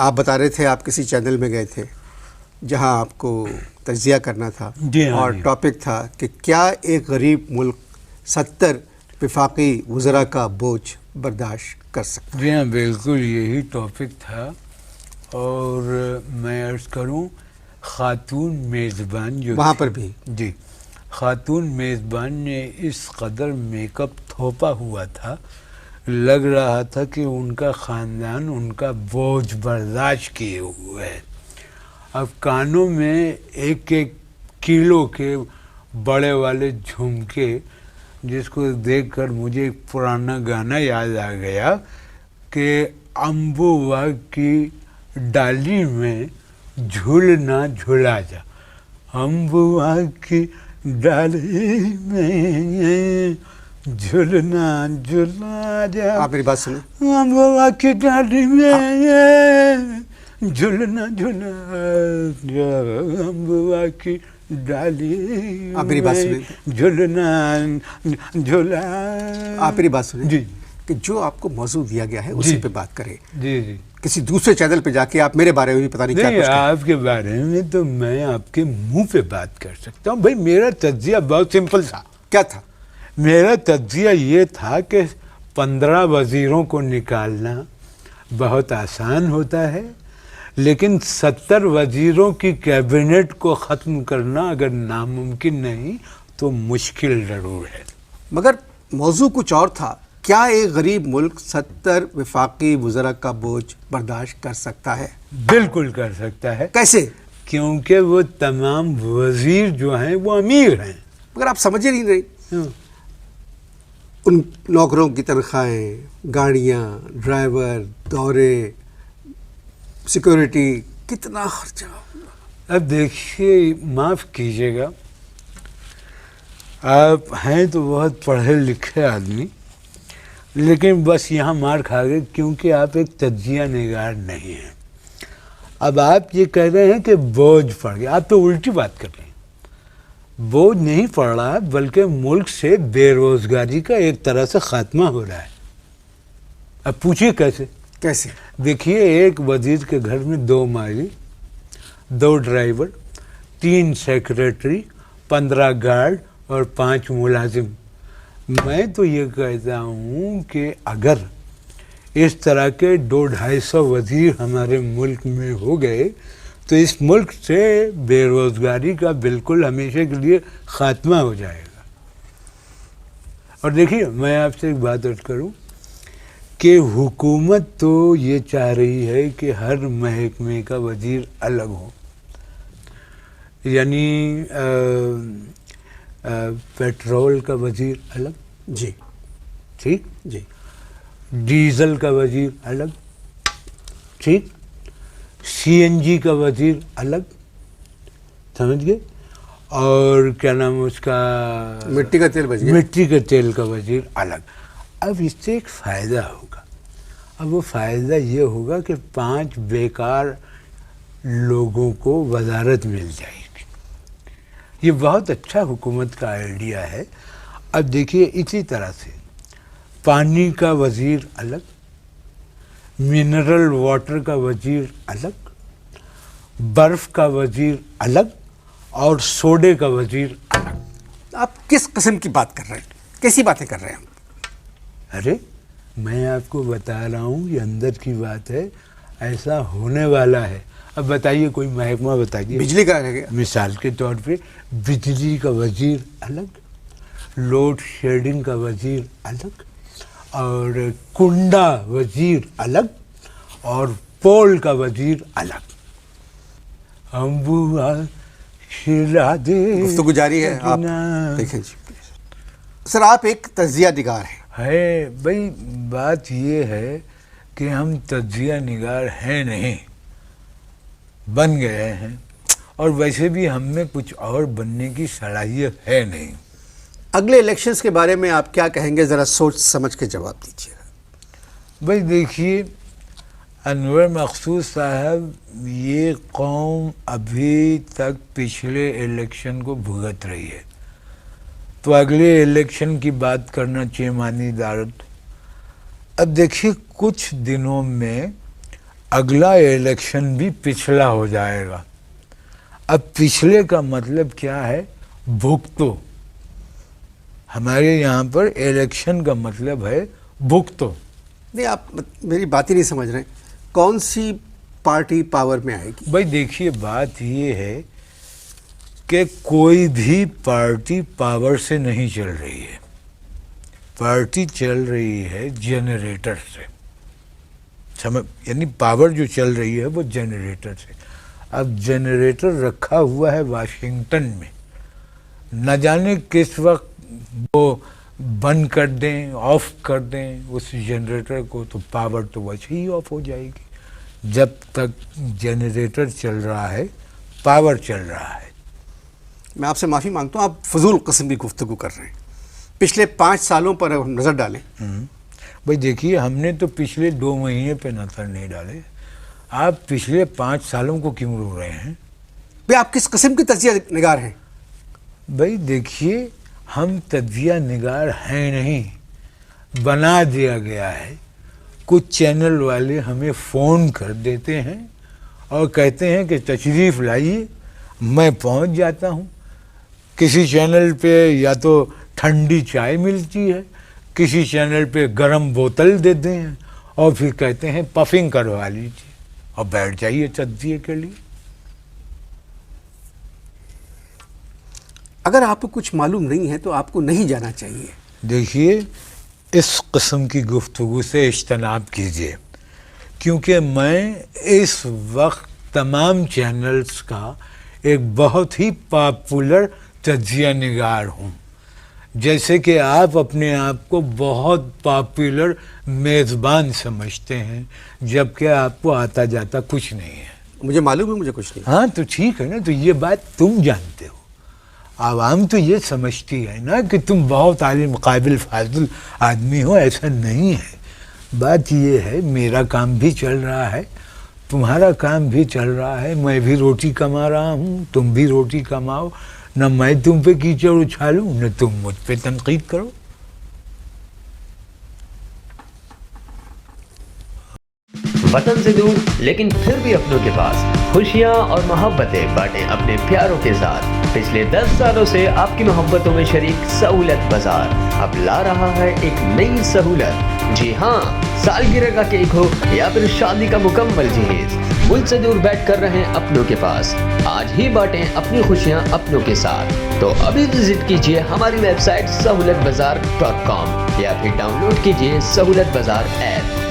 آپ بتا رہے تھے آپ کسی چینل میں گئے تھے جہاں آپ کو تجزیہ کرنا تھا اور ٹاپک تھا کہ کیا ایک غریب ملک 70 وفاقی وزراء کا بوجھ برداشت کر سکتا ہے؟ جی ہاں، بالکل یہی ٹاپک تھا. اور میں عرض کروں، خاتون میزبان جو وہاں پر بھی جی خاتون میزبان نے اس قدر میک اپ تھوپا ہوا تھا، لگ رہا تھا کہ ان کا خاندان ان کا بوجھ برداشت کیے ہوئے ہے. اب کانوں میں 1 کلو کے بڑے والے جھمکے، جس کو دیکھ کر مجھے ایک پرانا گانا یاد آ گیا کہ امبوا کی ڈالی میں جھولنا جھولا جا، امبوا کی ڈالی میں جھولنا جھولا جا، آپ میری بات سنیں. امبوا کی ڈالی میں جھولنا جھولا جا، امبوا کی ڈالی آپ میری بات میں سنیں. جھولنا جھولا. آپ میری بات سنیں جی کہ جو آپ کو موضوع دیا گیا ہے اسی پہ بات کریں. جی جی کسی دوسرے چینل پہ جا کے آپ میرے بارے میں بھی پتہ نہیں کیا نہیں، کچھ کہیں. آپ کے بارے میں تو میں آپ کے منہ پہ بات کر سکتا ہوں. بھائی میرا تجزیہ بہت سمپل تھا. کیا تھا؟ میرا تجزیہ یہ تھا کہ 15 وزیروں کو نکالنا بہت آسان ہوتا ہے، لیکن 70 وزیروں کی کیبنٹ کو ختم کرنا اگر ناممکن نہیں تو مشکل ضرور ہے. مگر موضوع کچھ اور تھا. کیا ایک غریب ملک 70 وفاقی وزراء کا بوجھ برداشت کر سکتا ہے؟ بالکل کر سکتا ہے. کیسے؟ کیونکہ وہ تمام وزیر جو ہیں وہ امیر ہیں. مگر آپ سمجھے نہیں رہے. ان نوکروں کی تنخواہیں، گاڑیاں، ڈرائیور، دورے، سیکورٹی، کتنا خرچہ. اب دیکھیے، معاف کیجیے گا، آپ ہیں تو بہت پڑھے لکھے آدمی، لیکن بس یہاں مار کھا گئے کیونکہ آپ ایک تجزیہ نگار نہیں ہیں. اب آپ یہ کہہ رہے ہیں کہ بوجھ پڑ گیا. آپ تو الٹی بات کر رہے ہیں. بوجھ نہیں پڑ رہا، بلکہ ملک سے بے روزگاری کا ایک طرح سے خاتمہ ہو رہا ہے. اب پوچھیے کیسے؟ کیسے؟ دیکھیے، ایک وزیر کے گھر میں 2 مالی، 2 ڈرائیور، 3 سیکریٹری، 15 گارڈ اور 5 ملازم. میں تو یہ کہتا ہوں کہ اگر اس طرح کے 200-250 وزیر ہمارے ملک میں ہو گئے تو اس ملک سے بے روزگاری کا بالکل ہمیشہ کے لیے خاتمہ ہو جائے گا. اور دیکھیے، میں آپ سے ایک بات عرض کروں کہ حکومت تو یہ چاہ رہی ہے کہ ہر محکمے کا وزیر الگ ہو. یعنی پیٹرول کا وزیر الگ، جی ٹھیک، جی، ڈیزل کا وزیر الگ، ٹھیک، سی این جی کا وزیر الگ، سمجھ گئے، اور کیا نام اس کا، مٹی کا تیل بچ گیا. مٹی کے تیل کا وزیر الگ. اب اس سے ایک فائدہ ہوگا. اب وہ فائدہ یہ ہوگا کہ 5 بیکار لوگوں کو وزارت مل جائے گی. یہ بہت اچھا حکومت کا آئیڈیا ہے. اب دیکھیے، اسی طرح سے پانی کا وزیر الگ، منرل واٹر کا وزیر الگ، برف کا وزیر الگ، اور سوڈے کا وزیر الگ. آپ کس قسم کی بات کر رہے ہیں؟ کیسی باتیں کر رہے ہیں ہم؟ ارے میں آپ کو بتا رہا ہوں، یہ اندر کی بات ہے، ایسا ہونے والا ہے. اب بتائیے، کوئی محکمہ بتائیے. بجلی کا رہ گیا. مثال کے طور پہ بجلی کا وزیر الگ، لوڈ شیڈنگ کا وزیر الگ، اور کنڈا وزیر الگ، اور پول کا وزیر الگ. امبوا کھلا دے. گفتگو جاری ہے. آپ دیکھیں جی. سر، آپ ایک تجزیہ نگار ہیں. ہے بھائی، بات یہ ہے کہ ہم تجزیہ نگار ہیں نہیں، بن گئے ہیں، اور ویسے بھی ہم میں کچھ اور بننے کی صلاحیت ہے نہیں. اگلے الیکشنز کے بارے میں آپ کیا کہیں گے؟ ذرا سوچ سمجھ کے جواب دیجیے گا. بھائی دیکھیے، انور مقصود صاحب، یہ قوم ابھی تک پچھلے الیکشن کو بھگت رہی ہے، تو اگلے الیکشن کی بات کرنا چیمانی دارت. اب دیکھیے، کچھ دنوں میں اگلا الیکشن بھی پچھلا ہو جائے گا. اب پچھلے کا مطلب کیا ہے؟ بھگتو. ہمارے یہاں پر الیکشن کا مطلب ہے بھگتو. نہیں، آپ میری بات ہی نہیں سمجھ رہے. کون سی پارٹی پاور میں آئے گی؟ بھائی دیکھیے، بات یہ ہے کہ کوئی بھی پارٹی پاور سے نہیں چل رہی ہے. پارٹی چل رہی ہے جنریٹر سے. یعنی پاور جو چل رہی ہے وہ جنریٹر سے. اب جنریٹر رکھا ہوا ہے واشنگٹن میں، نہ جانے کس وقت وہ بند کر دیں، آف کر دیں اس جنریٹر کو، تو پاور تو ویسے ہی آف ہو جائے گی. جب تک جنریٹر چل رہا ہے پاور چل رہا ہے. میں آپ سے معافی مانگتا ہوں، آپ فضول قسم کی گفتگو کر رہے ہیں. پچھلے 5 سالوں پر اگر نظر ڈالیں. بھائی دیکھیے، ہم نے تو پچھلے 2 مہینے پہ نظر نہیں ڈالے. آپ پچھلے 5 سالوں کو کیوں رو رہے ہیں؟ بھئی آپ کس قسم کی تجزیہ نگار ہیں؟ بھائی دیکھیے، ہم تجزیہ نگار ہیں نہیں، بنا دیا گیا ہے. کچھ چینل والے ہمیں فون کر دیتے ہیں اور کہتے ہیں کہ تشریف لائیے. میں پہنچ جاتا ہوں. کسی چینل پہ یا تو ٹھنڈی چائے ملتی ہے، کسی چینل پہ گرم بوتل دیتے ہیں اور پھر کہتے ہیں پفنگ کروا لیجیے اور بیٹھ جائیے تجزیے کے لیے. اگر آپ کو کچھ معلوم نہیں ہے تو آپ کو نہیں جانا چاہیے. دیکھیے، اس قسم کی گفتگو سے اجتناب کیجیے، کیونکہ میں اس وقت تمام چینلز کا ایک بہت ہی پاپولر تجزیہ نگار ہوں. جیسے کہ آپ اپنے آپ کو بہت پاپولر میزبان سمجھتے ہیں، جبکہ آپ کو آتا جاتا کچھ نہیں ہے. مجھے معلوم ہے مجھے کچھ نہیں. ہاں تو ٹھیک ہے نا، تو یہ بات تم جانتے ہو. عوام تو یہ سمجھتی ہے نا کہ تم بہت عالم قابل فاضل آدمی ہو. ایسا نہیں ہے. بات یہ ہے، میرا کام بھی چل رہا ہے، تمہارا کام بھی چل رہا ہے. میں بھی روٹی کما رہا ہوں، تم بھی روٹی کماؤ. نہ میں تم پہ کیچڑ اچھالوں، نہ تم مجھ پہ تنقید کرو. وطن سے دور لیکن پھر بھی اپنوں کے پاس خوشیاں اور محبتیں بانٹیں اپنے پیاروں کے ساتھ. پچھلے 10 سالوں سے آپ کی محبتوں میں شریک سہولت بازار اب لا رہا ہے ایک نئی سہولت. جی ہاں، سالگرہ کا کیک ہو یا پھر شادی کا مکمل جہیز، ملک سے دور بیٹھ کر رہیں اپنوں کے پاس. آج ہی بانٹیں اپنی خوشیاں اپنوں کے ساتھ. تو ابھی وزٹ کیجیے ہماری ویب سائٹ سہولت بازار .com یا پھر ڈاؤن لوڈ کیجیے سہولت بازار ایپ.